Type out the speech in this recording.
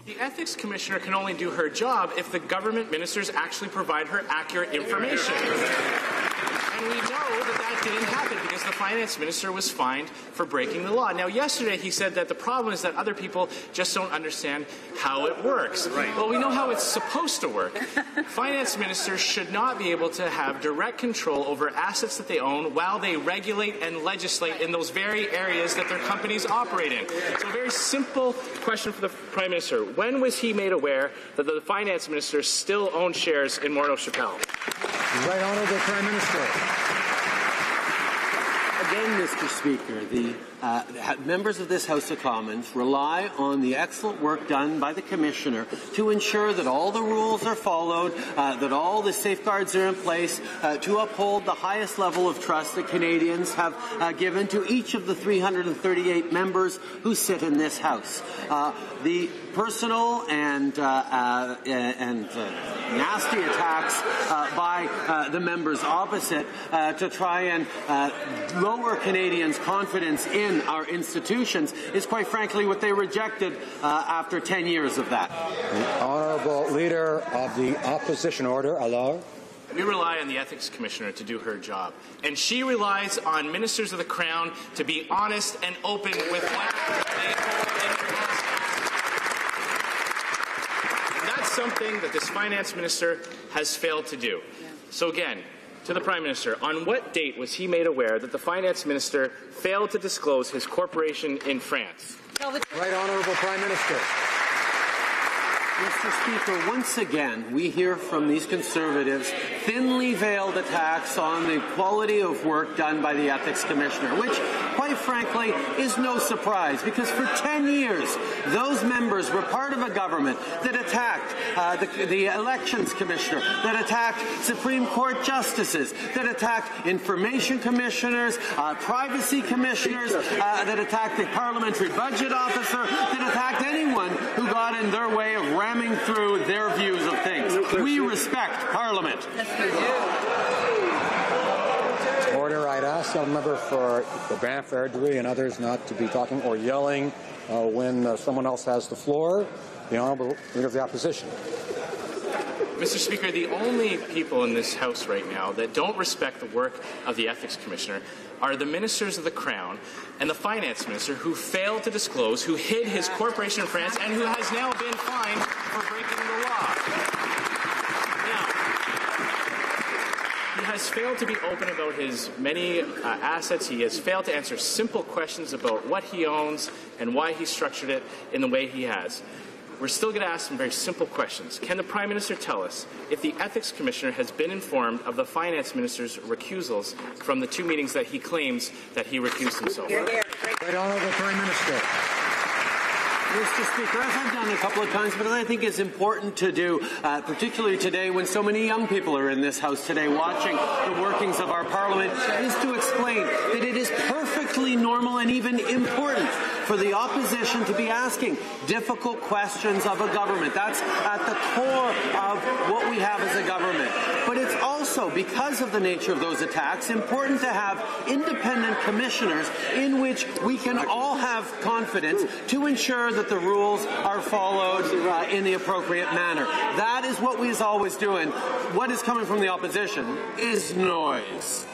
The Ethics Commissioner can only do her job if the government ministers actually provide her accurate information. And we know that didn't happen because the Finance Minister was fined for breaking the law. Now, yesterday he said that the problem is that other people just don't understand how it works. Right. Well, we know how it's supposed to work. Finance Ministers should not be able to have direct control over assets that they own while they regulate and legislate in those very areas that their companies operate in. So a very simple question for the Prime Minister. When was he made aware that the Finance Minister still owns shares in Morneau Chappelle? Right Honourable Prime Minister. Again, Mr. Speaker, the members of this House of Commons rely on the excellent work done by the Commissioner to ensure that all the rules are followed, that all the safeguards are in place to uphold the highest level of trust that Canadians have given to each of the 338 members who sit in this House. The personal and nasty attacks by the members opposite to try and lower Canadians' confidence in our institutions is quite frankly what they rejected after 10 years of that. The Honourable Leader of the Opposition Order, allow. We rely on the Ethics Commissioner to do her job, and she relies on ministers of the Crown to be honest and open with what they and that's something that this Finance Minister has failed to do. So again, to the Prime Minister, on what date was he made aware that the Finance Minister failed to disclose his corporation in France? Right Honourable Prime Minister. Mr. Speaker, once again, we hear from these Conservatives thinly veiled attacks on the quality of work done by the Ethics Commissioner, which, quite frankly, is no surprise, because for 10 years, those members were part of a government that attacked the Elections Commissioner, that attacked Supreme Court justices, that attacked information commissioners, privacy commissioners, that attacked the parliamentary budget officer, that attacked anyone who got in their way of ramming through their views of things. We respect Parliament. Order. I'd ask the member for the Brantford and others not to be talking or yelling when someone else has the floor. The Honourable Leader of the Opposition. Mr. Speaker, the only people in this House right now that don't respect the work of the Ethics Commissioner are the ministers of the Crown and the Finance Minister, who failed to disclose, who hid his corporation in France, and who has now been fined for breaking the law. Now, he has failed to be open about his many assets. He has failed to answer simple questions about what he owns and why he structured it in the way he has. We're still going to ask some very simple questions. Can the Prime Minister tell us if the Ethics Commissioner has been informed of the Finance Minister's recusals from the two meetings that he claims that he recused himself? Right Honourable Prime Minister. Mr. Speaker, as I've done a couple of times, but I think it's important to do, particularly today when so many young people are in this House today watching the workings of our Parliament, is to explain that it is perfectly normal and even important for the opposition to be asking difficult questions of a government. That's at the core of what we have as a government. But it's also, because of the nature of those attacks, important to have independent commissioners in which we can all have confidence to ensure that the rules are followed in the appropriate manner. That is what we always do, and what is coming from the opposition is noise.